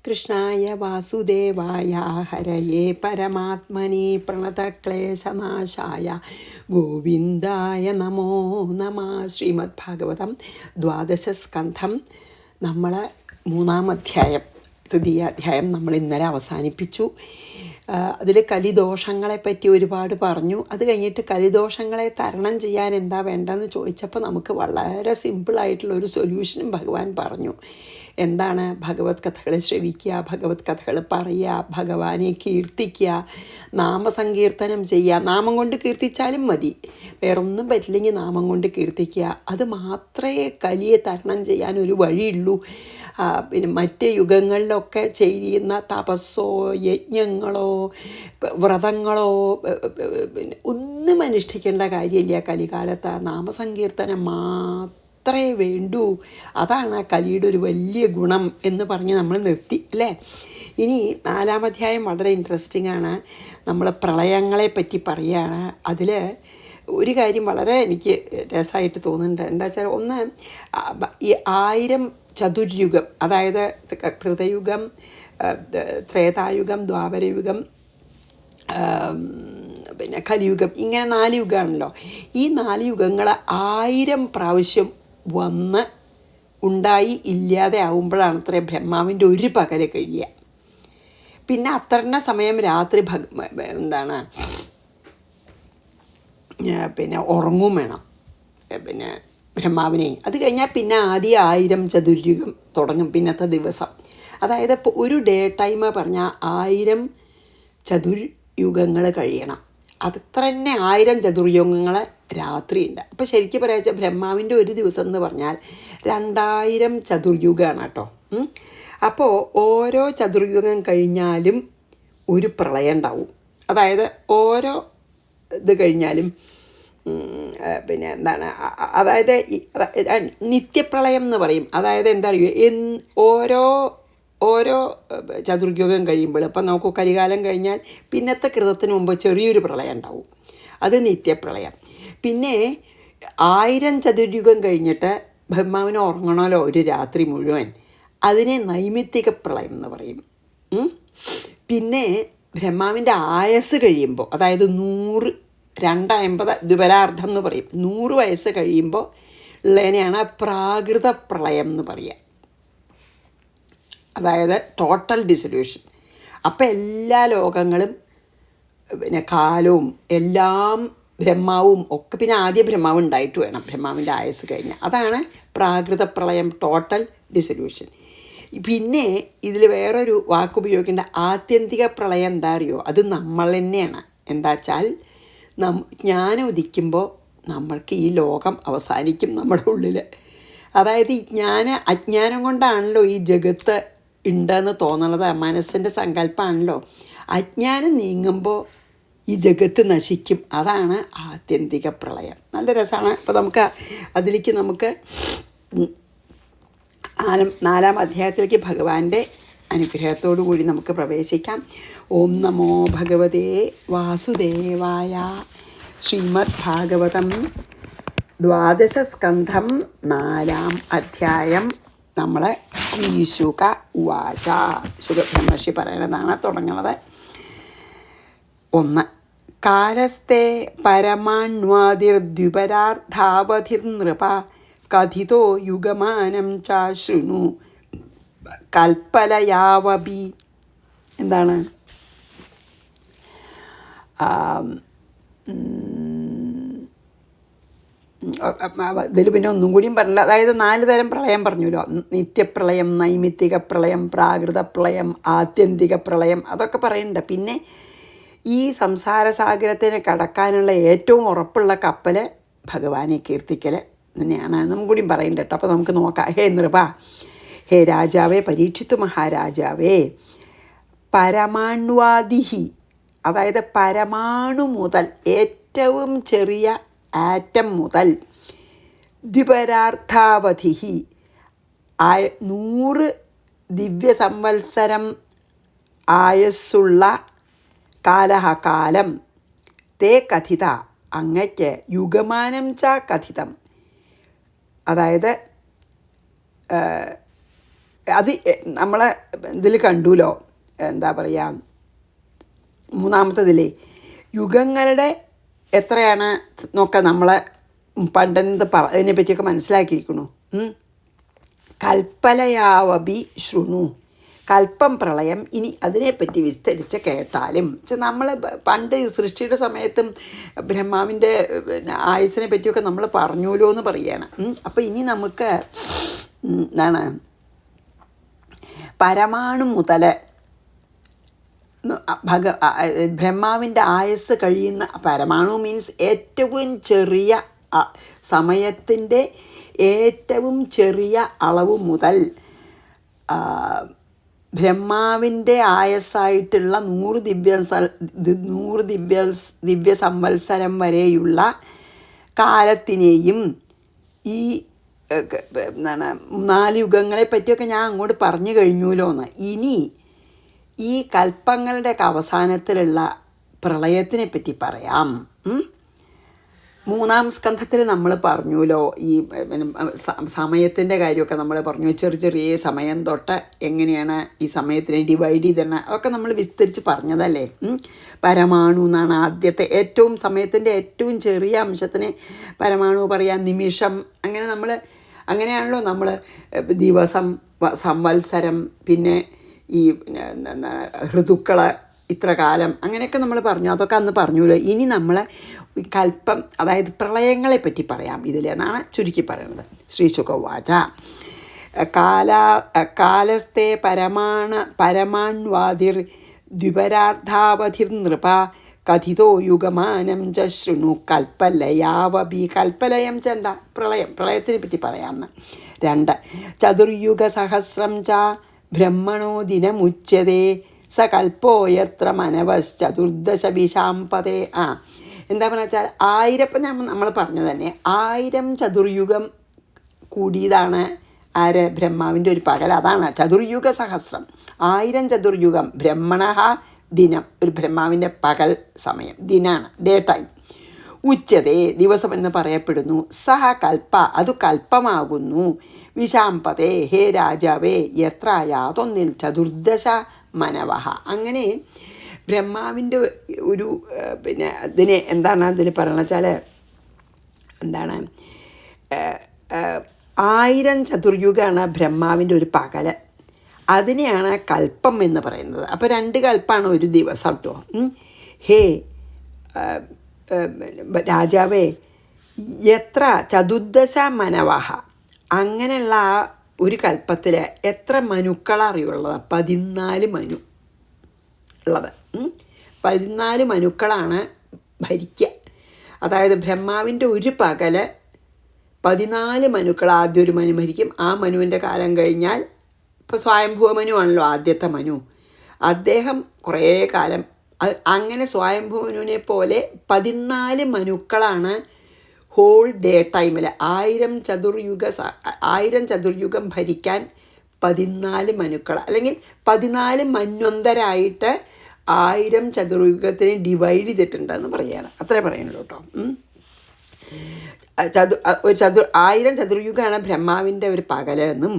കൃഷ്ണായ വാസുദേവായ ഹരയേ പരമാത്മനെ പ്രണതക്ലേശനാശായ ഗോവിന്ദായ നമോ നമഃ. ശ്രീമദ് ഭാഗവതം ദ്വാദശസ്കന്ധം നമ്മൾ 3-ാം അധ്യായം, തൃതീയാധ്യായം നമ്മൾ ഇന്നലെ അവസാനിപ്പിച്ചു. അതിൽ കലിദോഷങ്ങളെപ്പറ്റി ഒരുപാട് പറഞ്ഞു. അത് കഴിഞ്ഞിട്ട് കലിദോഷങ്ങളെ തരണം ചെയ്യാൻ എന്താ വേണ്ടതെന്ന് ചോദിച്ചപ്പോൾ നമുക്ക് വളരെ സിമ്പിളായിട്ടുള്ളൊരു സൊല്യൂഷനും ഭഗവാൻ പറഞ്ഞു. എന്താണ്? ഭഗവത് കഥകൾ ശ്രവിക്കുക, ഭഗവത് കഥകൾ പറയുക, ഭഗവാനെ കീർത്തിക്കുക, നാമസങ്കീർത്തനം ചെയ്യുക. നാമം കൊണ്ട് കീർത്തിച്ചാലും മതി, വേറൊന്നും പറ്റില്ലെങ്കിൽ നാമം കൊണ്ട് കീർത്തിക്കുക. അത് മാത്രമേ കലിയെ തരണം ചെയ്യാൻ ഒരു വഴിയുള്ളൂ. പിന്നെ മറ്റ് യുഗങ്ങളിലൊക്കെ ചെയ്യുന്ന തപസ്സോ യജ്ഞങ്ങളോ വ്രതങ്ങളോ പിന്നെ ഒന്നും അനുഷ്ഠിക്കേണ്ട കാര്യമില്ല. കലികാലത്ത് നാമസങ്കീർത്തനം മാത്രമേ വേണ്ടൂ. അതാണ് ആ കലിയുടെ ഒരു വലിയ ഗുണം എന്ന് പറഞ്ഞ് നമ്മൾ നിർത്തി അല്ലേ. ഇനി 4-ാം അധ്യായം വളരെ ഇൻട്രസ്റ്റിംഗ് ആണ്. നമ്മൾ പ്രളയങ്ങളെ പറ്റി പറയുകയാണ്. അതിൽ ഒരു കാര്യം വളരെ എനിക്ക് രസമായിട്ട് തോന്നുന്നുണ്ട്. എന്താ വെച്ചാൽ, ഒന്ന് ഈ 1000 ചതുര്യുഗം, അതായത് കൃതയുഗം, ത്രേതായുഗം, ദ്വാപരയുഗം, പിന്നെ കലിയുഗം, ഇങ്ങനെ 4 യുഗമാണല്ലോ. ഈ 4 യുഗങ്ങൾ 1000 പ്രാവശ്യം വന്ന് ഉണ്ടായി ഇല്ലാതെ ആവുമ്പോഴാണ് അത്ര ബ്രഹ്മാവിൻ്റെ ഒരു പകല് കഴിയുക. പിന്നെ അത്ര സമയം രാത്രി പിന്നെ ഉറങ്ങും വേണം പിന്നെ ബ്രഹ്മാവിനെ. അത് കഴിഞ്ഞാൽ പിന്നെ ആദ്യം 1000 ചതുര്യുഗം തുടങ്ങും പിന്നത്തെ ദിവസം. അതായത് ഇപ്പോൾ ഒരു ഡേ ടൈം പറഞ്ഞാൽ 1000 ചതുര്യുഗങ്ങൾ കഴിയണം. അത്ര തന്നെ 1000 ചതുർയുഗങ്ങൾ രാത്രിയുണ്ട്. അപ്പോൾ ശരിക്കും പറയാച്ചാൽ ബ്രഹ്മാവിൻ്റെ ഒരു ദിവസം എന്ന് പറഞ്ഞാൽ 2000 ചതുർയുഗമാണ് കേട്ടോ. അപ്പോൾ ഓരോ ചതുർയുഗം കഴിഞ്ഞാലും ഒരു പ്രളയം ഉണ്ടാവും. അതായത് ഓരോ ഇത് കഴിഞ്ഞാലും പിന്നെ എന്താണ്, അതായത് നിത്യപ്രളയം എന്ന് പറയും. അതായത് എന്താ പറയുക, ഓരോ ചതുർയുഗം കഴിയുമ്പോൾ, ഇപ്പം നമുക്ക് കലികാലം കഴിഞ്ഞാൽ പിന്നത്തെ കൃതത്തിന് മുമ്പ് ചെറിയൊരു പ്രളയം ഉണ്ടാവും, അത് നിത്യപ്രളയം. പിന്നെ 1000 ചതുർയുഗം കഴിഞ്ഞിട്ട് ബ്രഹ്മാവിന് ഉറങ്ങണമല്ലോ ഒരു രാത്രി മുഴുവൻ, അതിനെ നൈമിത്തിക പ്രളയം എന്ന് പറയും. പിന്നെ ബ്രഹ്മാവിൻ്റെ ആയസ് കഴിയുമ്പോൾ, അതായത് 100, 250 ദ്വിപരാർദ്ധം എന്ന് പറയും, 100 വയസ്സ് കഴിയുമ്പോൾ ഉള്ളതിനെയാണ് പ്രാകൃത പ്രളയം എന്ന് പറയുക. അതായത് ടോട്ടൽ ഡിസൊല്യൂഷൻ. അപ്പം എല്ലാ ലോകങ്ങളും പിന്നെ കാലവും എല്ലാം ബ്രഹ്മാവും ഒക്കെ, പിന്നെ ആദ്യം ബ്രഹ്മാവ് ഉണ്ടായിട്ട് വേണം ബ്രഹ്മാവിൻ്റെ ആയസ് കഴിഞ്ഞാൽ. അതാണ് പ്രാകൃത പ്രളയം, ടോട്ടൽ ഡിസൊല്യൂഷൻ. പിന്നെ ഇതിൽ വേറൊരു വാക്കുപയോഗിക്കേണ്ട, ആത്യന്തിക പ്രളയം എന്താ അറിയോ? അത് നമ്മൾ തന്നെയാണ്. എന്താ വെച്ചാൽ ജ്ഞാനം ഉദിക്കുമ്പോൾ നമ്മൾക്ക് ഈ ലോകം അവസാനിക്കും നമ്മുടെ ഉള്ളിൽ. അതായത് അജ്ഞാനം കൊണ്ടാണല്ലോ ഈ ജഗത്ത് ഉണ്ടെന്ന് തോന്നണത്, മനസ്സിൻ്റെ സങ്കല്പമാണല്ലോ. അജ്ഞാനം നീങ്ങുമ്പോൾ ഈ ജഗത്ത് നശിക്കും. അതാണ് ആത്യന്തിക പ്രളയം. നല്ല രസമാണ്. അപ്പോൾ അതിലേക്ക് നമുക്ക് 4-ാം അധ്യായത്തിലേക്ക് ഭഗവാന്റെ അനുഗ്രഹത്തോടു കൂടി നമുക്ക് പ്രവേശിക്കാം. ഓം നമോ ഭഗവതേ വാസുദേവായ. ശ്രീമദ് ഭാഗവതം ദ്വാദശസ്കന്ധം 4-ാം അധ്യായം. നമ്മൾ ശ്രീശുക ഉവാച, ശുകബ്രഹ്മർഷി പറയണതാണ് തുടങ്ങുന്നത്. 1. കാലസ്തേ പരമാണ്വാതിർദ്വിപരാർത്ഥാവധിർനൃപ കഥിതോ യുഗമാനം ചാശൃണു കൽപ്പലയാവപി. എന്താണ്? ഇതിൽ പിന്നെ ഒന്നും കൂടിയും പറഞ്ഞില്ല. അതായത് 4 തരം പ്രളയം പറഞ്ഞല്ലോ. നിത്യപ്രളയം, നൈമിത്തിക പ്രളയം, പ്രാകൃത പ്രളയം, ആത്യന്തിക പ്രളയം, അതൊക്കെ പറയുന്നുണ്ട്. പിന്നെ ഈ സംസാരസാഗരത്തിന് കടക്കാനുള്ള ഏറ്റവും ഉറപ്പുള്ള കപ്പൽ ഭഗവാനെ കീർത്തിക്കൽ തന്നെയാണ് എന്നും കൂടിയും പറയുന്നുണ്ട് കേട്ടോ. അപ്പോൾ നമുക്ക് നോക്കാം. ഹേ നൃപ, ഹേ രാജാവേ, പരീക്ഷിത്തു മഹാരാജാവേ, പരമാണ്വാദിഹി, അതായത് പരമാണു മുതൽ, ഏറ്റവും ചെറിയ ആറ്റം മുതൽ, ദ്വിപരാർത്ഥാവധിഹി, 100 ദിവ്യസംവത്സരം ആയസ്സുള്ള കാലം, തേ കഥിത, അങ്ങയ്ക്ക്, യുഗമാനം ച കഥിതം, അതായത് അത് നമ്മളെ ഇതിൽ കണ്ടുല്ലോ, എന്താ പറയുക, മൂന്നാമത്തതിലേ യുഗങ്ങളുടെ എത്രയാണ് നോക്കാം. നമ്മളെ പണ്ടെന്ത് അതിനെ പറ്റിയൊക്കെ മനസ്സിലാക്കിയിരിക്കണു. കൽപ്പലയാവബി ശൃണു, കൽപ്പം പ്രളയം. ഇനി അതിനെപ്പറ്റി വിസ്തരിച്ച് കേട്ടാലും നമ്മൾ പണ്ട് സൃഷ്ടിയുടെ സമയത്തും ബ്രഹ്മാവിൻ്റെ ആയുസ്സിനെ പറ്റിയൊക്കെ നമ്മൾ പറഞ്ഞുല്ലോ എന്ന് പറയുകയാണ്. അപ്പോൾ ഇനി നമുക്ക് എന്താണ് പരമാണു മുതൽ ബ്രഹ്മാവിൻ്റെ ആയുസ് കഴിയുന്ന, പരമാണു മീൻസ് ഏറ്റവും ചെറിയ സമയത്തിൻ്റെ ഏറ്റവും ചെറിയ അളവ് മുതൽ ബ്രഹ്മാവിൻ്റെ ആയസ്സായിട്ടുള്ള 100 ദിവ്യ സംവത്സരം വരെയുള്ള കാലത്തിനെയും ഈ എന്താണ് 4 യുഗങ്ങളെ പറ്റിയൊക്കെ ഞാൻ അങ്ങോട്ട് പറഞ്ഞു കഴിഞ്ഞുല്ലോ. ഇനി ഈ കൽപ്പങ്ങളുടെയൊക്കെ അവസാനത്തിലുള്ള പ്രളയത്തിനെ പറ്റി പറയാം. 3-ാം സ്കന്ധത്തിൽ നമ്മൾ പറഞ്ഞുല്ലോ, ഈ സമയത്തിൻ്റെ കാര്യമൊക്കെ നമ്മൾ പറഞ്ഞു. ചെറിയ സമയം തൊട്ട് എങ്ങനെയാണ് ഈ സമയത്തിനെ ഡിവൈഡ് ചെയ്തിരുന്നത് അതൊക്കെ നമ്മൾ വിസ്തരിച്ച് പറഞ്ഞതല്ലേ. പരമാണു എന്നാണ് ആദ്യത്തെ, ഏറ്റവും സമയത്തിൻ്റെ ഏറ്റവും ചെറിയ അംശത്തിന് പരമാണു പറയാം. നിമിഷം, അങ്ങനെയാണല്ലോ നമ്മൾ ദിവസം, സംവത്സരം, പിന്നെ ഈ ഋതുക്കൾ ഇത്ര കാലം, അങ്ങനെയൊക്കെ നമ്മൾ പറഞ്ഞു. അതൊക്കെ അന്ന് പറഞ്ഞുല്ലോ. ഇനി നമ്മൾ കൽപ്പം, അതായത് പ്രളയങ്ങളെ പറ്റി പറയാം ഇതിൽ എന്നാണ് ചുരുക്കി പറയുന്നത്. ശ്രീശുകവാച കാലസ്ഥേ പരമാൺവാതിർ ദ്വിപരാർദ്ധാവധിർ നൃപ കഥിതോ യുഗമാനം ച ശൃണു കൽപ്പലയാവബി. കൽപ്പലയം എന്താ? പ്രളയത്തിനെ പറ്റി പറയാമെന്ന്. 2 ചതുർയുഗസഹസ്രം ച ബ്രഹ്മണോ ദിനമുച്യതേ സ കൽപ്പോ യത്ര മനവശ്ചതുർദശ വിശാംപതേ. എന്താ പറയുക വെച്ചാൽ 1000, ഇപ്പം നമ്മൾ പറഞ്ഞു തന്നെ 1000 ചതുർയുഗം കൂടിയതാണ് ആര്? ബ്രഹ്മാവിൻ്റെ ഒരു പകൽ. അതാണ് ചതുർയുഗ സഹസ്രം. 1000 ചതുർയുഗം. ബ്രഹ്മണ ദിനം, ഒരു ബ്രഹ്മാവിൻ്റെ പകൽ സമയം, ദിനാണ്, ഡേ ടൈം. ഉച്ചതേ, ദിവസം എന്ന് പറയപ്പെടുന്നു. സഹ കൽപ്പ, അത് കൽപ്പമാകുന്നു. വിശാംപതേ, ഹേ രാജാവേ, എത്ര യാതൊന്നിൽ ചതുർദശ മനവഹ. അങ്ങനെ ബ്രഹ്മാവിൻ്റെ ഒരു പിന്നെ ഇതിനെ എന്താണ് അതിൽ പറയണ വെച്ചാൽ എന്താണ് 1000 ചതുർയുഗമാണ് ബ്രഹ്മാവിൻ്റെ ഒരു പകൽ. അതിനെയാണ് കൽപ്പം എന്ന് പറയുന്നത്. അപ്പോൾ 2 കൽപ്പാണ് ഒരു ദിവസം കേട്ടോ. ഹേ രാജാവേ, എത്ര ചതുർദശ മനവഹ, അങ്ങനെയുള്ള ആ ഒരു കൽപ്പത്തിൽ എത്ര മനുക്കളറിയുള്ളത്? 14 മനു ഉള്ളത്. 14 മനുക്കളാണ് ഭരിക്കുക. അതായത് ബ്രഹ്മാവിൻ്റെ ഒരു പകല് 14 മനുക്കൾ. ആദ്യം ഒരു മനു ഭരിക്കും. ആ മനുവിൻ്റെ കാലം കഴിഞ്ഞാൽ, ഇപ്പോൾ സ്വയംഭൂവ മനു ആണല്ലോ ആദ്യത്തെ മനു, അദ്ദേഹം കുറേ കാലം അങ്ങനെ സ്വയംഭൂവനുവിനെ പോലെ 14 മനുക്കളാണ് ഹോൾ ഡേ ടൈമിൽ 1000 ചതുർയുഗം ഭരിക്കാൻ 14 മനുക്കൾ, അല്ലെങ്കിൽ 14 മന്വന്തരായിട്ട് 1000 ചതുർയുഗത്തിനെ ഡിവൈഡ് ചെയ്തിട്ടുണ്ടെന്ന് പറയുകയാണ്. അത്രേ പറയുന്നുള്ളൂ കേട്ടോ. 1000 ചതുർയുഗമാണ് ബ്രഹ്മാവിൻ്റെ ഒരു പകലെന്നും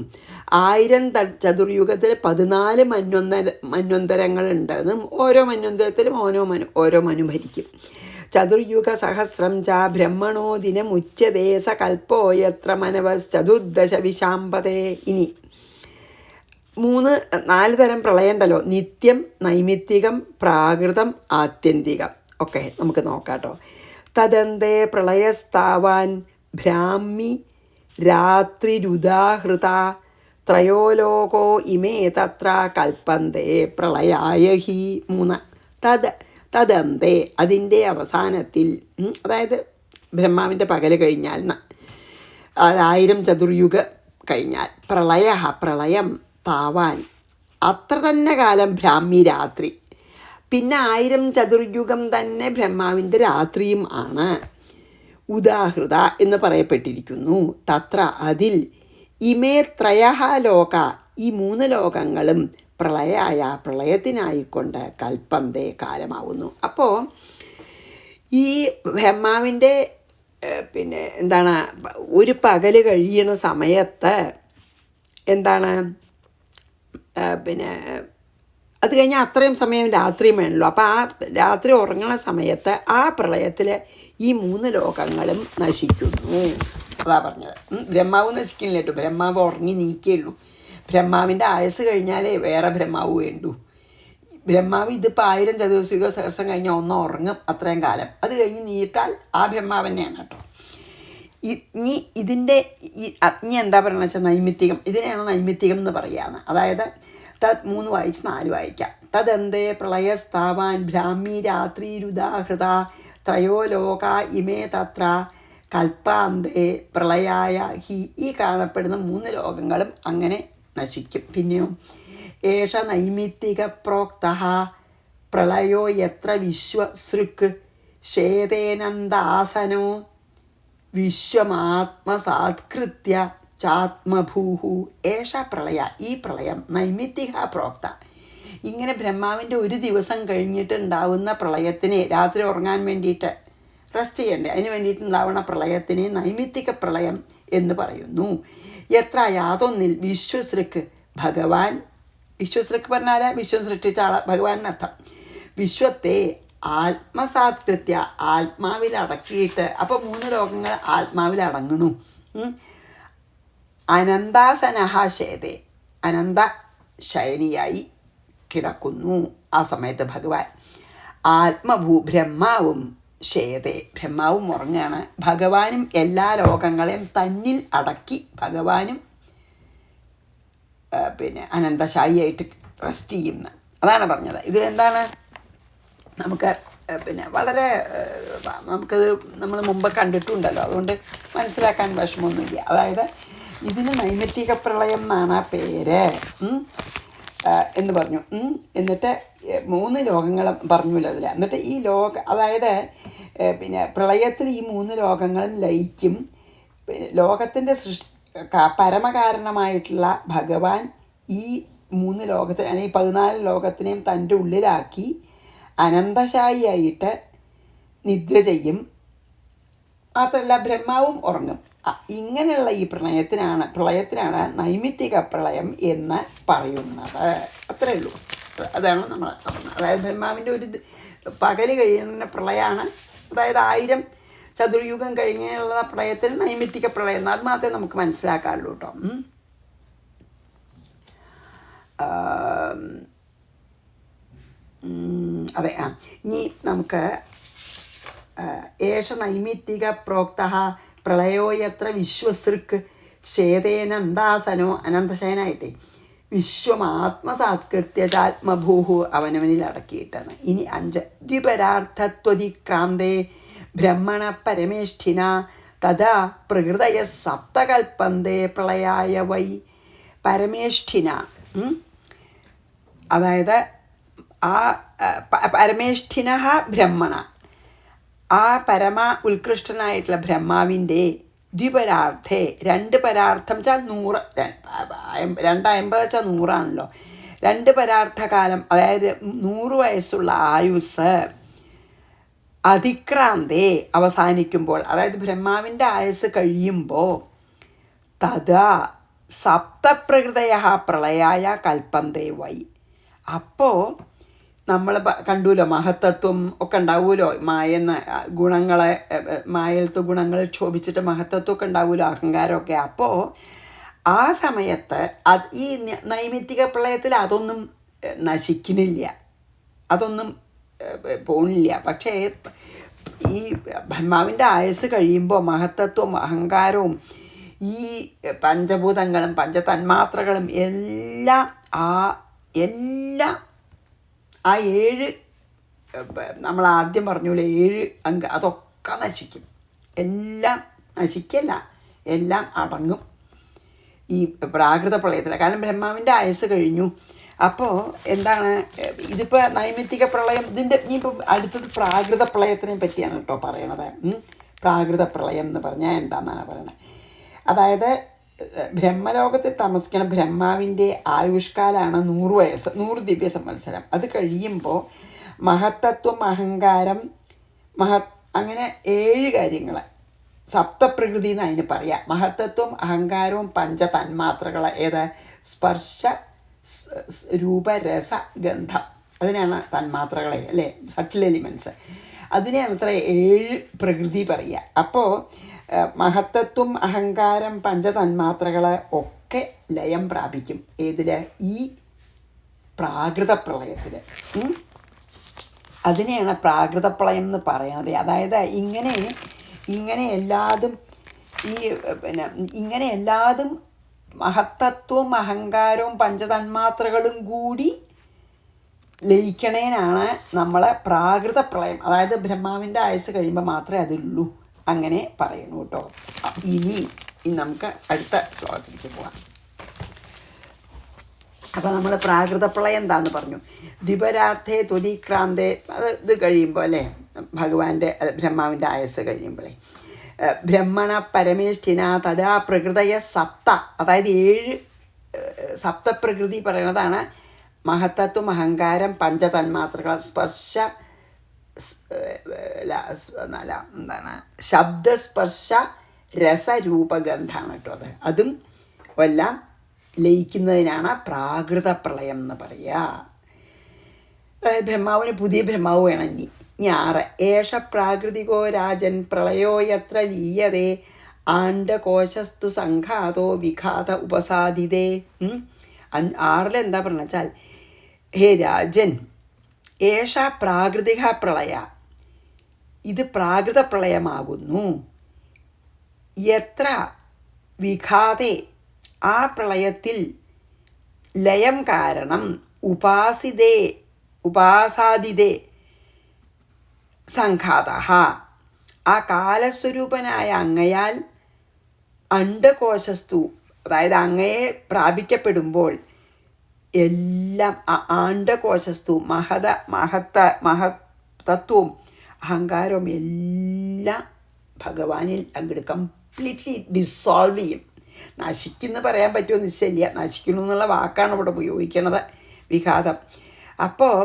1000 ചതുർയുഗത്തിൽ 14 മന്വന്തരങ്ങളുണ്ടെന്നും ഓരോ മന്വന്തരത്തിലും ഓരോ മനു ഭരിക്കും. ചതുർയുഗ സഹസ്രം ച ബ്രഹ്മണോ ദിനമുച്യതേ സ കൽപ്പോ യത്ര മനവശ്ചതുർദശ വിശാംപതേ. ഇനി 4 തരം പ്രളയമുണ്ടല്ലോ. നിത്യം, നൈമിത്തികം, പ്രാകൃതം, ആത്യന്തികം. ഒക്കെ നമുക്ക് നോക്കാം കേട്ടോ. തദന്തേ പ്രളയസ്താവാൻ ബ്രാഹ്മി രാത്രിരുദാഹൃത ത്രയോ ലോകോ ഇമേ തത്ര കൽപ്പന്തേ പ്രളയായ ഹി. 3 തദന്തേ, അതിൻ്റെ അവസാനത്തിൽ, അതായത് ബ്രഹ്മാവിൻ്റെ പകൽ കഴിഞ്ഞാൽ 1000 ചതുർയുഗ കഴിഞ്ഞാൽ പ്രളയം താവാൻ, അത്ര തന്നെ കാലം ബ്രാഹ്മി രാത്രി, പിന്നെ 1000 ചതുർയുഗം തന്നെ ബ്രഹ്മാവിൻ്റെ രാത്രിയും ആണ്. ഉദാഹൃത എന്ന് പറയപ്പെട്ടിരിക്കുന്നു. തത്ര, അതിൽ, ഇമേ ത്രയഃ ലോക, ഈ 3 ലോകങ്ങളും പ്രളയത്തിനായിക്കൊണ്ട് കൽപ്പന്തേ കാലമാവുന്നു. അപ്പോൾ ഈ ബ്രഹ്മാവിൻ്റെ പിന്നെ എന്താണ് ഒരു പകൽ കഴിയണ സമയത്ത് എന്താണ് പിന്നെ അത് കഴിഞ്ഞാൽ അത്രയും സമയം രാത്രിയും വേണമല്ലോ. അപ്പോൾ ആ രാത്രി ഉറങ്ങുന്ന സമയത്ത് ആ പ്രളയത്തിൽ ഈ 3 ലോകങ്ങളും നശിക്കുന്നു. അതാ പറഞ്ഞത്. ബ്രഹ്മാവ് നശിക്കുന്നില്ല കേട്ടോ, ബ്രഹ്മാവ് ഉറങ്ങി നീക്കേയുള്ളൂ. ബ്രഹ്മാവിൻ്റെ ആയുസ് കഴിഞ്ഞാലേ വേറെ ബ്രഹ്മാവ് വേണ്ടൂ. ബ്രഹ്മാവ് ഇതിപ്പോൾ 1000 ചതുർയുഗ സഹസ്രം കഴിഞ്ഞാൽ ഒന്ന് ഉറങ്ങും, അത്രയും കാലം. അത് കഴിഞ്ഞ് നീട്ടാൽ ആ ബ്രഹ്മാവ് തന്നെയാണ് കേട്ടോ. ഇനി ഇതിൻ്റെ ഇനി എന്താ പറയുക വെച്ചാൽ നൈമിത്തികം. ഇതിനെയാണ് നൈമിത്തികം എന്ന് പറയുകയാണ്. അതായത് തത് 3 വായിച്ച് 4 വായിക്കാം. തദന്തേ പ്രളയസ്ഥാവാൻ ബ്രാഹ്മി രാത്രിരുദാഹൃത ത്രയോ ലോക ഇമേ തത്ര കൽപ്പാന്തേ പ്രളയായ ഹി. ഈ കാണപ്പെടുന്ന 3 ലോകങ്ങളും അങ്ങനെ നശിക്കും. പിന്നെയോ ഏഷ നൈമിത്തിക പ്രോക്ത പ്രളയോ യത്ര വിശ്വസൃക് ശേതേനന്ദാസനോ വിശ്വമാത്മസാത്കൃത്യ ചാത്മഭൂഹു ഏഷ പ്രളയ. ഈ പ്രളയം നൈമിത്തിക പ്രോക്ത. ഇങ്ങനെ ബ്രഹ്മാവിൻ്റെ ഒരു ദിവസം കഴിഞ്ഞിട്ടുണ്ടാവുന്ന പ്രളയത്തിനെ, രാത്രി ഉറങ്ങാൻ വേണ്ടിയിട്ട് റെസ്റ്റ് ചെയ്യണ്ടേ, അതിന് വേണ്ടിയിട്ടുണ്ടാവുന്ന പ്രളയത്തിനെ നൈമിത്തിക പ്രളയം എന്ന് പറയുന്നു. എത്ര യാതൊന്നിൽ വിശ്വസൃക് ഭഗവാൻ, വിശ്വസൃക് പറഞ്ഞാൽ വിശ്വം സൃഷ്ടിച്ച ആള ഭഗവാൻ എന്നർത്ഥം, വിശ്വത്തെ ആത്മസാത്കൃത്യ ആത്മാവിൽ അടക്കിയിട്ട്, അപ്പോൾ 3 ലോകങ്ങൾ ആത്മാവിൽ അടങ്ങണു. അനന്താസനഹ ശേതേ, അനന്ത ശയനിയായി കിടക്കുന്നു ആ സമയത്ത് ഭഗവാൻ. ബ്രഹ്മാവും ശേതേ, ബ്രഹ്മാവും ഉറങ്ങുകയാണ്. ഭഗവാനും എല്ലാ ലോകങ്ങളെയും തന്നിൽ അടക്കി ഭഗവാനും പിന്നെ അനന്തശായിയായിട്ട് റെസ്റ്റ് ചെയ്യുന്ന. അതാണ് പറഞ്ഞത്. ഇതിലെന്താണ് നമുക്ക് പിന്നെ വളരെ നമുക്കത് നമ്മൾ മുമ്പ് കണ്ടിട്ടുണ്ടല്ലോ, അതുകൊണ്ട് മനസ്സിലാക്കാൻ വിഷമമൊന്നുമില്ല. അതായത് ഇതിന് നൈമിത്തിക പ്രളയം എന്നാണ് ആ പേര് എന്ന് പറഞ്ഞു. എന്നിട്ട് 3 ലോകങ്ങളും പറഞ്ഞല്ലോ അതിൽ. എന്നിട്ട് ഈ അതായത് പിന്നെ പ്രളയത്തിൽ ഈ 3 ലോകങ്ങളും ലയിക്കും. ലോകത്തിൻ്റെ പരമകാരണമായിട്ടുള്ള ഭഗവാൻ ഈ 3 ലോകത്തെ, അല്ലെങ്കിൽ 14 ലോകത്തിനെയും തൻ്റെ ഉള്ളിലാക്കി അനന്തശായിയായിട്ട് നിദ്ര ചെയ്യും. മാത്രമല്ല ബ്രഹ്മാവും ഉറങ്ങും. ഇങ്ങനെയുള്ള ഈ പ്രളയത്തിനാണ് നൈമിത്തിക പ്രളയം എന്ന് പറയുന്നത്. അത്രയേ ഉള്ളൂ. അതാണ് നമ്മൾ പറഞ്ഞത്. അതായത് ബ്രഹ്മാവിൻ്റെ ഒരു പകൽ കഴിയുന്ന പ്രളയമാണ്. അതായത് 1000 ചതുർയുഗം കഴിഞ്ഞുള്ള പ്രളയത്തിന് നൈമിത്തിക പ്രളയം, അത് മാത്രമേ നമുക്ക് മനസ്സിലാക്കാറുള്ളൂ കേട്ടോ. അതെ. ഇനി നമുക്ക് ഏഷ നൈമിത്തിക പ്രോക്ത പ്രളയോ യത്ര വിശ്വസൃക് ശേതേനന്ദാസനോ, അനന്തശയനായിട്ടേ വിശ്വമാത്മസാത്കൃത്യ ചാത്മഭൂഹു, അവനവനിൽ അടക്കിയിട്ടാണ്. ഇനി 5 ദ്വിപരാർത്ഥത്വതിക്രാന്തേ ബ്രഹ്മണ പരമേഷ്ഠിന തഥാ പ്രകൃതയ സപ്തകൽപ്പന്തേ പ്രളയായ വൈ. പരമേഷ്ഠിന, അതായത് ആ പരമേഷ്ഠിന ബ്രഹ്മണ, ആ പരമ ഉത്കൃഷ്ടനായിട്ടുള്ള ബ്രഹ്മാവിൻ്റെ ദ്വിപരാർത്ഥേ, 2 പരാർത്ഥം വെച്ചാൽ 100, 250 വെച്ചാൽ 100ആണല്ലോ. 2 പരാർത്ഥകാലം, അതായത് 100 വയസ്സുള്ള ആയുസ് അതിക്രാന്തേ അവസാനിക്കുമ്പോൾ, അതായത് ബ്രഹ്മാവിൻ്റെ ആയുസ് കഴിയുമ്പോൾ തഥാ സപ്തപ്രകൃതയ പ്രളയായ കൽപ്പന്തേ വൈ. അപ്പോൾ നമ്മൾ കണ്ടുല്ലോ, മഹത്തത്വം ഒക്കെ ഉണ്ടാവുമല്ലോ, ഗുണങ്ങളെ, മായലത്തെ ഗുണങ്ങൾ ക്ഷോഭിച്ചിട്ട് മഹത്തത്വമൊക്കെ ഉണ്ടാവുമല്ലോ, അഹങ്കാരമൊക്കെ. അപ്പോൾ ആ സമയത്ത് ഈ നൈമിത്തിക പ്രളയത്തിൽ അതൊന്നും നശിക്കുന്നില്ല, അതൊന്നും പോണില്ല. പക്ഷേ ഈ ബ്രഹ്മാവിൻ്റെ ആയുസ് കഴിയുമ്പോൾ മഹത്തത്വവും അഹങ്കാരവും ഈ പഞ്ചഭൂതങ്ങളും പഞ്ചതന്മാത്രകളും എല്ലാം ആ 7 നമ്മൾ ആദ്യം പറഞ്ഞപോലെ 7 അംഗം അതൊക്കെ നശിക്കും. എല്ലാം നശിക്കല്ല, എല്ലാം അടങ്ങും ഈ പ്രാകൃത പ്രളയത്തിൽ. കാരണം ബ്രഹ്മാവിൻ്റെ ആയുസ് കഴിഞ്ഞു. അപ്പോൾ എന്താണ് ഇതിപ്പോൾ നൈമിത്തിക പ്രളയം. ഇതിൻ്റെ ഇനിയിപ്പോൾ അടുത്തത് പ്രാകൃത പ്രളയത്തിനെ പറ്റിയാണ് കേട്ടോ പറയണത്. പ്രാകൃത പ്രളയം എന്ന് പറഞ്ഞാൽ എന്താണെന്നാണ് പറയണത്. അതായത് ബ്രഹ്മലോകത്തിൽ താമസിക്കുന്ന ബ്രഹ്മാവിൻ്റെ ആയുഷ്കാലാണ് 100 വയസ്സ്, 100 ദിവ്യ സംവത്സരം. അത് കഴിയുമ്പോൾ മഹത്തത്വം, അഹങ്കാരം, അങ്ങനെ 7 കാര്യങ്ങൾ, സപ്തപ്രകൃതി എന്ന് അതിന് പറയാം. മഹത്തത്വം, അഹങ്കാരവും പഞ്ചതന്മാത്രകൾ, ഏത് സ്പർശ രൂപ രസ ഗന്ധം, അതിനാണ് തന്മാത്രകളെ അല്ലേ, സട്ടിൽ എലിമെൻറ്റ്സ്. അതിനെയാണ് അത്ര 7 പ്രകൃതി പറയുക. അപ്പോൾ മഹത്തത്വം, അഹങ്കാരം, പഞ്ചതന്മാത്രകൾ ഒക്കെ ലയം പ്രാപിക്കും. ഏതിൽ? ഈ പ്രാകൃത പ്രളയത്തിൽ. അതിനെയാണ് പ്രാകൃതപ്രളയം എന്ന് പറയണത്. അതായത് ഇങ്ങനെ എല്ലാതും ഇങ്ങനെ എല്ലാതും മഹത്തത്വവും അഹങ്കാരവും പഞ്ചതന്മാത്രകളും കൂടി ലയിക്കണേനാണ് നമ്മളെ പ്രാകൃത പ്രളയം. അതായത് ബ്രഹ്മാവിൻ്റെ ആയുസ് കഴിയുമ്പോൾ മാത്രമേ അതുള്ളൂ. അങ്ങനെ പറയണു കേട്ടോ. ഇനി നമുക്ക് അടുത്ത ശ്ലോകത്തിലേക്ക് പോകാം. അപ്പോൾ നമ്മൾ പ്രാകൃത പ്രളയം എന്താണെന്ന് പറഞ്ഞു. ദ്വിപരാർത്ഥേ ത്വതിക്രാന്തേ, ഇത് കഴിയുമ്പോൾ അല്ലേ, ഭഗവാന്റെ ബ്രഹ്മാവിൻ്റെ ആയുസ് കഴിയുമ്പോഴേ ബ്രഹ്മണ പരമേഷ്ഠിന തഥാ പ്രകൃതയ സപ്ത, അതായത് 7 സപ്തപ്രകൃതി പറയണതാണ് മഹത്തത്വം, അഹങ്കാരം, പഞ്ചതന്മാത്രകൾ, സ്പർശ എന്താണ് ശബ്ദസ്പർശ രസരൂപഗന്ധാണ് കേട്ടോ. അതും എല്ലാം ലയിക്കുന്നതിനാണ് പ്രാകൃത പ്രളയം എന്ന് പറയുക. അതായത് ബ്രഹ്മാവിന് പുതിയ ബ്രഹ്മാവ് വേണം. ഇനി 6 ഏഷ പ്രാകൃതികോ രാജൻ പ്രളയോ യത്ര ലീയതേ ആണ്ഡകോശസ്തു സംഘാതോ വിഘാത ഉപസാദിതേ. 6 എന്താ പറഞ്ഞ വെച്ചാൽ, ഹേ രാജൻ, ഏഷ പ്രാകൃതിക പ്രളയ, ഇത് പ്രാകൃത പ്രളയമാകുന്നു. യത്ര വിഘാതേ, ആ പ്രളയത്തിൽ ലയം കാരണം ഉപാസാദിതേ സംഘാത, ആ കാലസ്വരൂപനായ അങ്ങയാൽ അണ്ഡകോശസ്തു, അതായത് അങ്ങയെ പ്രാപിക്കപ്പെടുമ്പോൾ എല്ലാം ആണ്ഡകോശസ്തു മഹത്തത്വവും അഹങ്കാരവും എല്ലാം ഭഗവാനിൽ അങ്ങോട്ട് കംപ്ലീറ്റ്ലി ഡിസോൾവ് ചെയ്യും. നശിക്കുമെന്ന് പറയാൻ പറ്റുമോ നിശ്ചയില്ല, നശിക്കുന്നു എന്നുള്ള വാക്കാണ് ഇവിടെ ഉപയോഗിക്കുന്നത്, വിഘാതം. അപ്പോൾ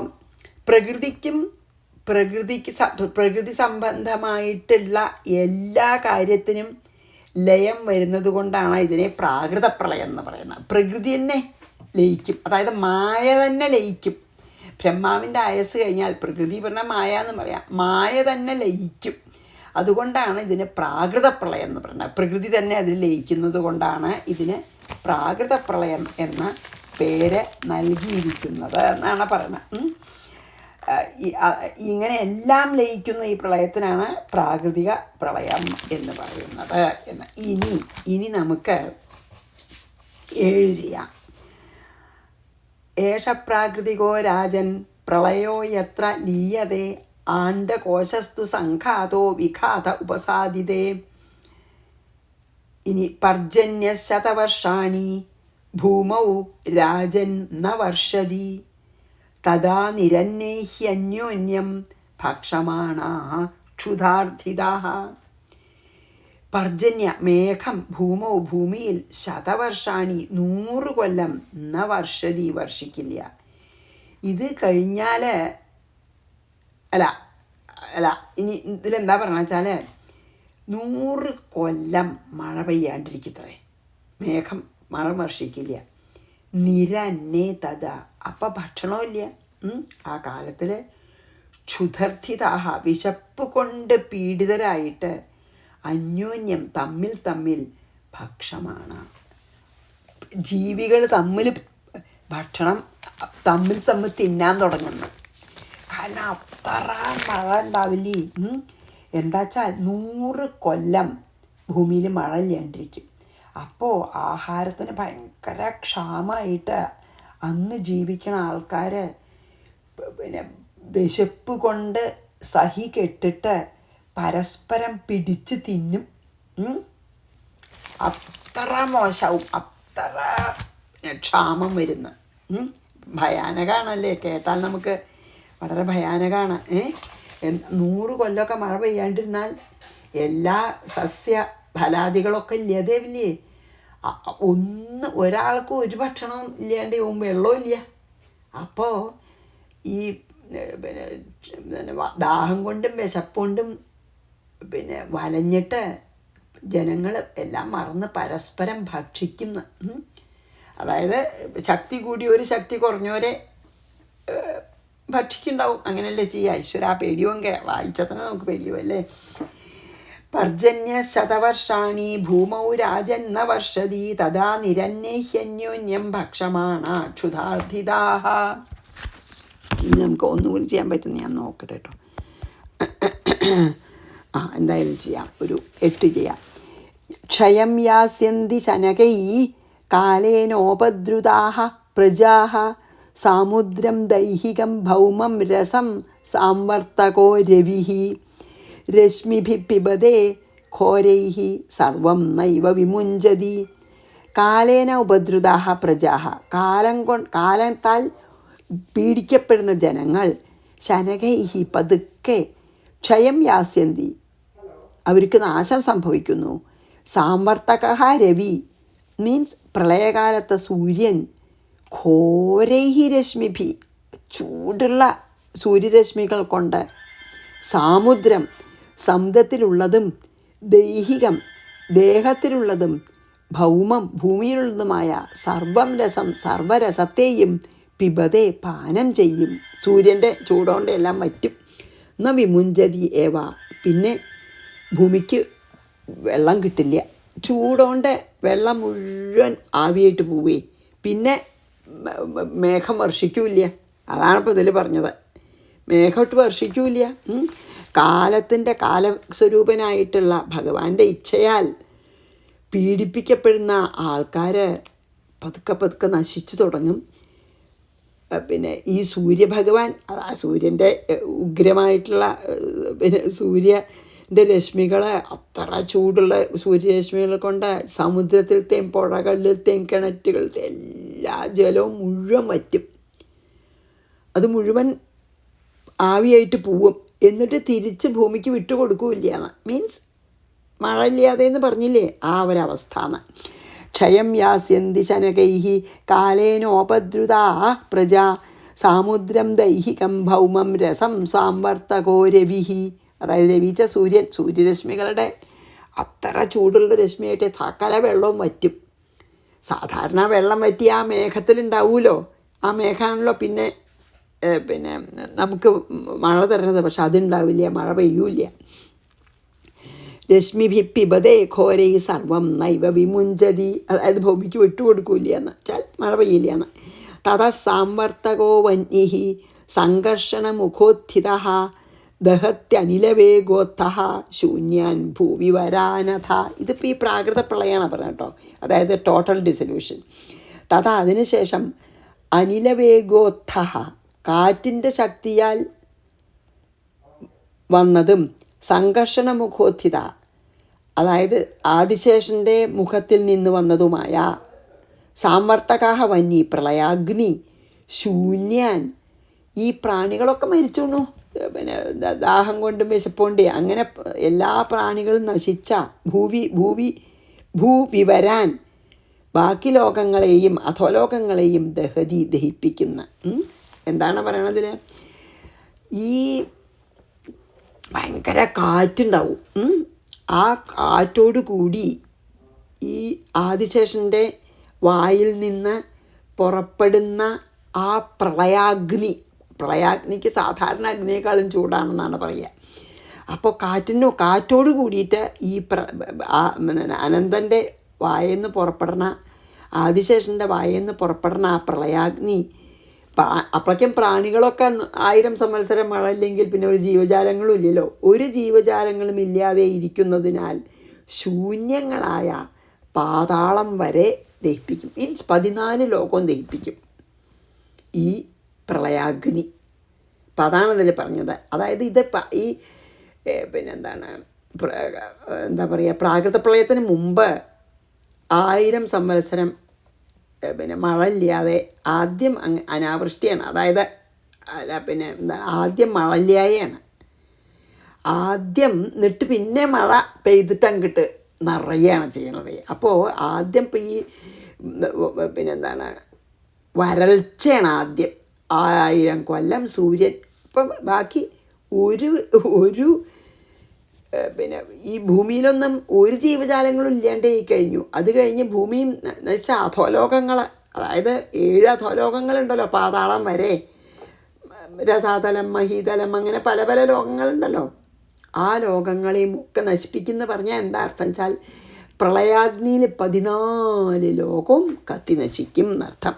പ്രകൃതി സംബന്ധമായിട്ടുള്ള എല്ലാ കാര്യത്തിനും ലയം വരുന്നത് കൊണ്ടാണ് ഇതിനെ പ്രാകൃത പ്രളയം എന്ന് പറയുന്നത്. പ്രകൃതി തന്നെ ലയിക്കും, അതായത് മായ തന്നെ ലയിക്കും. ബ്രഹ്മാവിൻ്റെ ആയസ് കഴിഞ്ഞാൽ പ്രകൃതി പറഞ്ഞാൽ മായ എന്ന് പറയാം, മായ തന്നെ ലയിക്കും. അതുകൊണ്ടാണ് ഇതിന് പ്രാകൃത പ്രളയം എന്ന് പറയുന്നത്. പ്രകൃതി തന്നെ അതിൽ ലയിക്കുന്നത് കൊണ്ടാണ് ഇതിന് പ്രാകൃത പ്രളയം എന്ന പേര് നൽകിയിരിക്കുന്നത് എന്നാണ് പറയുന്നത്. ഇങ്ങനെ എല്ലാം ലയിക്കുന്ന ഈ പ്രളയത്തിനാണ് പ്രാകൃതിക പ്രളയം എന്ന് പറയുന്നത് എന്ന്. ഇനി നമുക്ക് 7 ചെയ്യാം. ഏഷ പ്രാകൃതികോ രാജൻ പ്രളയോ യത്ര ലീയതേ ആണ്ഡകോശസ്തു സംഘാതോ വിഘാത ഉപസാദിതേ. ഇനി പർജന്യശതവർഷാണി ഭൂമൗ രാജൻ ന വർഷതി തഥാ നിരന്നേഹ്യന്യോന്യം ഭക്ഷമാണാഃ ക്ഷുധാർത്ഥിതാഃ. പർജന്യ മേഘം ഭൂമൗ ഭൂമിയിൽ ശതവർഷാണി 100 കൊല്ലം ന വർഷതി വർഷിക്കില്ല. ഇത് കഴിഞ്ഞാൽ ഇനി ഇതിലെന്താ പറഞ്ഞ വെച്ചാൽ 100 കൊല്ലം മഴ പെയ്യാണ്ടിരിക്കത്രേ, മേഘം മഴ വർഷിക്കില്ല. നിരന്നേ തഥ, അപ്പം ഭക്ഷണമില്ല. ആ കാലത്തിൽ ക്ഷുധർഥിതാഹ, വിശപ്പ് കൊണ്ട് പീഡിതരായിട്ട് അന്യോന്യം തമ്മിൽ ഭക്ഷമാണ്. ജീവികൾ ഭക്ഷണം തമ്മിൽ തിന്നാൻ തുടങ്ങുന്നു. കാരണം അത്ര മഴ ഉണ്ടാവില്ലേ. എന്താ വെച്ചാൽ 100 കൊല്ലം ഭൂമിയിൽ മഴ ഇല്ലാണ്ടിരിക്കും. അപ്പോൾ ആഹാരത്തിന് ഭയങ്കര ക്ഷാമമായിട്ട് അന്ന് ജീവിക്കണ ആൾക്കാർ വിശപ്പ് കൊണ്ട് സഹി കെട്ടിട്ട് പരസ്പരം പിടിച്ച് തിന്നും. അത്ര മോശവും, അത്ര ക്ഷാമം വരുന്ന ഭയാനകമാണല്ലേ. കേട്ടാൽ നമുക്ക് വളരെ ഭയാനകമാണ്. 100 കൊല്ലമൊക്കെ മഴ പെയ്യാണ്ടിരുന്നാൽ എല്ലാ സസ്യ ഫലാദികളൊക്കെ ഇല്ലാതെയില്ലേ. ഒരാൾക്ക് ഒരു ഭക്ഷണം ഇല്ലാണ്ട് വെള്ളവും ഇല്ല. അപ്പോൾ ഈ ദാഹം കൊണ്ടും വിശപ്പുകൊണ്ടും വലഞ്ഞിട്ട് ജനങ്ങൾ എല്ലാം മറന്ന് പരസ്പരം ഭക്ഷിക്കുന്നു. അതായത് ശക്തി കൂടിയൊരു ശക്തി കുറഞ്ഞവരെ ഭക്ഷിക്കുന്നുണ്ടാവും. അങ്ങനെയല്ലേ ചെയ്യുക. ഈശ്വര പേടിയും വായിച്ചാൽ തന്നെ നമുക്ക് പേടിയോ അല്ലേ. പർജന്യ ശതവർഷാണി ഭൂമൗ രാജന്ന വർഷതി തഥാ നിരന്യഹ്യന്യോന്യം ഭക്ഷമാണ ക്ഷുധാർത്ഥിതാഹ. ഇനി നമുക്ക് ഒന്നുകൂടി ചെയ്യാൻ പറ്റുന്ന ഞാൻ നോക്കട്ടെ കേട്ടോ. എന്തായാലും ചെയ്യാം, ഒരു 8 ചെയ്യാം. ക്ഷയം യാസ്യന്തി ശനകൈ കാലേനോപദ്രുതാഹ പ്രജാഹ സാമുദ്രം ദൈഹികം ഭൗമം രസം സാംവർത്തകോ രവിഃ രശ്മിഭിः പിബതേ ഘോരൈഃ സർവം നൈവ വിമുഞ്ചതി. കാലേന ഉപദ്രുതാഹ പ്രജാഹ, കാലത്താൽ പീഡിക്കപ്പെടുന്ന ജനങ്ങൾ ശനകൈഹി പതുക്കെ ക്ഷയം യാസ്യന്തി അവർക്ക് നാശം സംഭവിക്കുന്നു. സാംവർത്തക രവി മീൻസ് പ്രളയകാലത്തെ സൂര്യൻ ഘോരൈഹി രശ്മിഭി ചൂടുള്ള സൂര്യരശ്മികൾ കൊണ്ട് സാമുദ്രം സമുദ്രത്തിലുള്ളതും ദൈഹികം ദേഹത്തിലുള്ളതും ഭൗമം ഭൂമിയിലുള്ളതുമായ സർവം രസം സർവരസത്തെയും പിബതേ പാനം ചെയ്യും. സൂര്യൻ്റെ ചൂടോണ്ട് എല്ലാം വറ്റും. ന വിമുഞ്ചതി ഏവ പിന്നെ ഭൂമിക്ക് വെള്ളം കിട്ടില്ല. ചൂടോണ്ട് വെള്ളം മുഴുവൻ ആവിയായിട്ട് പോവേ. പിന്നെ മേഘം വർഷിക്കൂല്ല. അതാണ് ഇപ്പോൾ ഇതിൽ പറഞ്ഞത്. മേഘമൊട്ട് വർഷിക്കൂല്ല. കാലത്തിൻ്റെ കാലസ്വരൂപനായിട്ടുള്ള ഭഗവാന്റെ ഇച്ഛയാൽ പീഡിപ്പിക്കപ്പെടുന്ന ആൾക്കാർ പതുക്കെ പതുക്കെ നശിച്ചു തുടങ്ങും. പിന്നെ ഈ സൂര്യഭഗവാൻ സൂര്യൻ്റെ ഉഗ്രമായിട്ടുള്ള പിന്നെ സൂര്യൻ്റെ രശ്മികൾ അത്ര ചൂടുള്ള സൂര്യരശ്മികൾ കൊണ്ട് സമുദ്രത്തിലത്തെയും പുഴകളിലത്തെയും കിണറ്റുകളിലത്തെയും എല്ലാ ജലവും മുഴുവൻ വറ്റും. അത് മുഴുവൻ ആവിയായിട്ട് പോവും. എന്നിട്ട് തിരിച്ച് ഭൂമിക്ക് വിട്ടുകൊടുക്കില്ല. മീൻസ് മഴ ഇല്ലാതെ എന്ന് പറഞ്ഞില്ലേ, ആ ഒരവസ്ഥയാണ്. ക്ഷയം യാസ്യന്തി ശനകൈഃ കാലേനോപദ്രുതാ പ്രജാ സാമുദ്രം ദൈഹികം ഭൗമം രസം സാംവർത്തകോ രവിഃ. അതായത് രവിച്ച സൂര്യൻ, സൂര്യരശ്മികളുടെ അത്ര ചൂടുള്ള രശ്മിയായിട്ട് സകല വെള്ളവും വറ്റും. സാധാരണ വെള്ളം വറ്റി ആ മേഘത്തിലുണ്ടാവുമല്ലോ, ആ മേഘമാണല്ലോ പിന്നെ നമുക്ക് മഴ തരുന്നത്. പക്ഷെ അതുണ്ടാവില്ല, മഴ പെയ്യൂല. രശ്മിഭി പിബതേ ഘോരൈ സർവം നൈവ വിമുഞ്ചതി. അതായത് ഭൂമിക്ക് വിട്ടുകൊടുക്കൂല എന്ന് വെച്ചാൽ മഴ പെയ്യില്ല എന്ന്. തഥ സാംവർത്തകോ വന്യഃ സംഘർഷണമുഖോത്ഥിത ദഹത്യനിലവേഗോത്ഥ ശൂന്യാൻ ഭൂവി വരാനഥ. ഇതിപ്പോൾ ഈ പ്രാകൃത പ്രളയമാണ് പറഞ്ഞത് കേട്ടോ. അതായത് ടോട്ടൽ ഡിസൊല്യൂഷൻ. തഥ അതിനുശേഷം അനിലവേഗോത്ഥ കാറ്റിൻ്റെ ശക്തിയാൽ വന്നതും സംഘർഷണമുഖോത്ഥിത അതായത് ആദിശേഷൻ്റെ മുഖത്തിൽ നിന്ന് വന്നതുമായ സാംവർത്തകാഹ വന്നി പ്രളയാഗ്നി ശൂന്യാൻ ഈ പ്രാണികളൊക്കെ മരിച്ചോണു. പിന്നെ ദാഹം കൊണ്ടും വിശപ്പുകൊണ്ട് അങ്ങനെ എല്ലാ പ്രാണികളും നശിച്ച ഭൂവിവരാൻ ബാക്കി ലോകങ്ങളെയും അധോലോകങ്ങളെയും ദഹിപ്പിക്കുന്ന. എന്താണ് പറയണതിൽ? ഈ ഭയങ്കര കാറ്റുണ്ടാവും. ആ കാറ്റോട് കൂടി ഈ ആദിശേഷൻ്റെ വായിൽ നിന്ന് പുറപ്പെടുന്ന ആ പ്രളയാഗ്നിക്ക് സാധാരണ അഗ്നിയേക്കാളും ചൂടാണെന്നാണ് പറയുക. അപ്പോൾ കാറ്റോട് കൂടിയിട്ട് ഈ അനന്തൻ്റെ വായെന്ന് പുറപ്പെടുന്ന ആദിശേഷൻ്റെ വായെന്ന് പുറപ്പെടുന്ന ആ പ്രളയാഗ്നി അപ്പോഴേക്കും പ്രാണികളൊക്കെ 1000 സംവത്സരം മഴ ഇല്ലെങ്കിൽ പിന്നെ ഒരു ജീവജാലങ്ങളും ഇല്ലല്ലോ. ഒരു ജീവജാലങ്ങളും ഇല്ലാതെ ഇരിക്കുന്നതിനാൽ ശൂന്യങ്ങളായ പാതാളം വരെ ദഹിപ്പിക്കും. മീൻസ് 14 ലോകവും ദഹിപ്പിക്കും ഈ പ്രളയാഗ്നി. അപ്പം അതാണ് അതിൽ പറഞ്ഞത്. അതായത് ഇത് ഈ എന്താ പറയുക, പ്രാകൃത പ്രളയത്തിന് മുമ്പ് 1000 സംവത്സരം മഴ ഇല്ലാതെ ആദ്യം അനാവൃഷ്ടിയാണ്. അതായത് ആദ്യം മഴ ഇല്ലായാണ്. ആദ്യം എന്നിട്ട് പിന്നെ മഴ പെയ്തിട്ട് അങ്ങോട്ട് നിറയുകയാണ് ചെയ്യണത്. അപ്പോൾ ആദ്യം ഇപ്പോൾ ഈ വരൾച്ചയാണ് ആദ്യം. 1000 കൊല്ലം സൂര്യൻ. ഇപ്പം ബാക്കി ഒരു ഈ ഭൂമിയിലൊന്നും ഒരു ജീവജാലങ്ങളും ഇല്ലാണ്ടേ കഴിഞ്ഞു. അത് കഴിഞ്ഞ് ഭൂമിയും എന്നുവെച്ചാൽ അധോലോകങ്ങൾ അതായത് 7 അധോലോകങ്ങളുണ്ടല്ലോ, പാതാളം വരെ, രസാതലം, മഹീതലം, അങ്ങനെ പല പല ലോകങ്ങളുണ്ടല്ലോ. ആ ലോകങ്ങളെയും ഒക്കെ നശിപ്പിക്കുന്ന പറഞ്ഞാൽ എന്താ അർത്ഥം വെച്ചാൽ പ്രളയാഗ്നിയിൽ 14 ലോകവും കത്തി നശിക്കും എന്നർത്ഥം.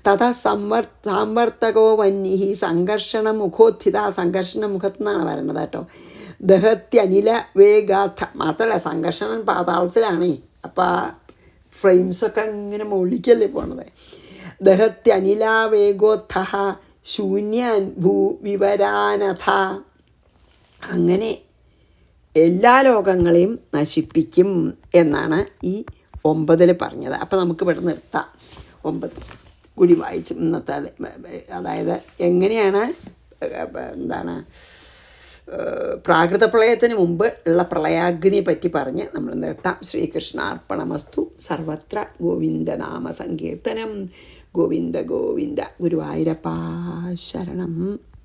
തഥാ സാംവർത്തകോ വന്യഹി സംഘർഷണ മുഖോത്ഥിത, സംഘർഷണ മുഖത്തെന്നാണ് പറയുന്നത് കേട്ടോ. ദഹത്യനില വേഗാഥ, മാത്രമല്ല സംഘർഷണൻ പാതാളത്തിലാണേ, അപ്പം ആ ഫ്രെയിംസൊക്കെ ഇങ്ങനെ മുകളിലേക്കല്ലേ പോണത്. ദഹത്യനിലാവേഗോത്ഥ ശൂന്യാൻ ഭൂവിവരാനഥ, അങ്ങനെ എല്ലാ ലോകങ്ങളെയും നശിപ്പിക്കും എന്നാണ് ഈ 9 പറഞ്ഞത്. അപ്പോൾ നമുക്ക് ഇവിടെ നിർത്താം. 9 കൂടി വായിച്ച് ഇന്നത്തെ, അതായത് എങ്ങനെയാണ് എന്താണ് പ്രാകൃത പ്രളയത്തിന് മുമ്പ് ഉള്ള പ്രളയാഗ്നിയെ പറ്റി പറഞ്ഞ് നമ്മൾ നിർത്താം. ശ്രീകൃഷ്ണാർപ്പണമസ്തു. സർവത്ര ഗോവിന്ദനാമ സങ്കീർത്തനം. ഗോവിന്ദ ഗോവിന്ദ. ഗുരുവായൂരപ്പാ ശരണം.